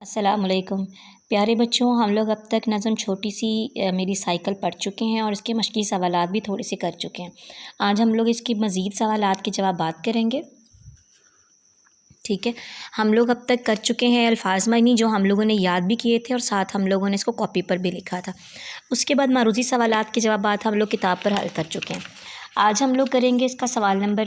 السلام علیکم پیارے بچوں، ہم لوگ اب تک نظم چھوٹی سی میری سائیکل پڑھ چکے ہیں اور اس کے مشقی سوالات بھی تھوڑے سے کر چکے ہیں۔ آج ہم لوگ اس کی مزید سوالات کے جوابات کریں گے، ٹھیک ہے۔ ہم لوگ اب تک کر چکے ہیں الفاظ معنی، جو ہم لوگوں نے یاد بھی کیے تھے اور ساتھ ہم لوگوں نے اس کو کاپی پر بھی لکھا تھا۔ اس کے بعد معروضی سوالات کے جوابات ہم لوگ کتاب پر حل کر چکے ہیں۔ آج ہم لوگ کریں گے اس کا سوال نمبر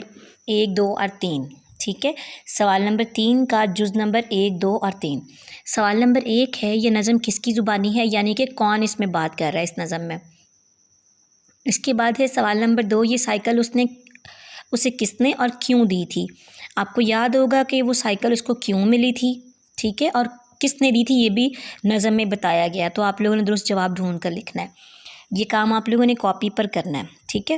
1، 2 اور 3، ٹھیک ہے۔ سوال نمبر 3 کا جز نمبر 1، 2 اور 3۔ سوال نمبر 1 ہے، یہ نظم کس کی زبانی ہے، یعنی کہ کون اس میں بات کر رہا ہے اس نظم میں۔ اس کے بعد ہے سوال نمبر 2، یہ سائیکل اسے کس نے اور کیوں دی تھی۔ آپ کو یاد ہوگا کہ وہ سائیکل اس کو کیوں ملی تھی، ٹھیک ہے، اور کس نے دی تھی یہ بھی نظم میں بتایا گیا، تو آپ لوگوں نے درست جواب ڈھونڈ کر لکھنا ہے۔ یہ کام آپ لوگوں نے کاپی پر کرنا ہے، ٹھیک ہے۔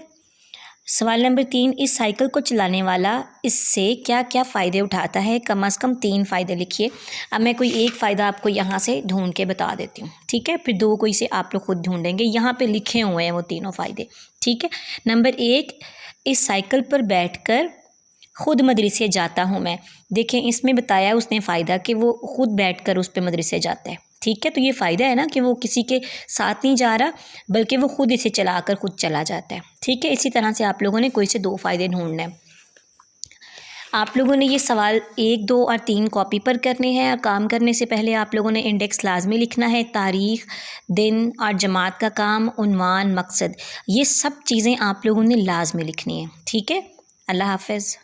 سوال نمبر 3، اس سائیکل کو چلانے والا اس سے کیا کیا فائدے اٹھاتا ہے، کم از کم 3 فائدے لکھیے۔ اب میں کوئی ایک فائدہ آپ کو یہاں سے ڈھونڈ کے بتا دیتی ہوں، ٹھیک ہے، پھر 2 کوئی سے آپ لوگ خود ڈھونڈیں گے، یہاں پہ لکھے ہوئے ہیں وہ تینوں فائدے، ٹھیک ہے۔ نمبر 1، اس سائیکل پر بیٹھ کر خود مدرسے جاتا ہوں میں۔ دیکھیں اس میں بتایا اس نے فائدہ کہ وہ خود بیٹھ کر اس پہ مدرسے جاتا ہے، ٹھیک ہے، تو یہ فائدہ ہے نا کہ وہ کسی کے ساتھ نہیں جا رہا بلکہ وہ خود اسے چلا کر خود چلا جاتا ہے، ٹھیک ہے۔ اسی طرح سے آپ لوگوں نے کوئی سے 2 فائدے ڈھونڈنے ہیں۔ آپ لوگوں نے یہ سوال 1، 2 اور 3 کاپی پر کرنے ہیں، اور کام کرنے سے پہلے آپ لوگوں نے انڈیکس لازمی لکھنا ہے، تاریخ، دن اور جماعت کا کام، عنوان، مقصد، یہ سب چیزیں آپ لوگوں نے لازمی لکھنی ہیں، ٹھیک ہے۔ اللہ حافظ۔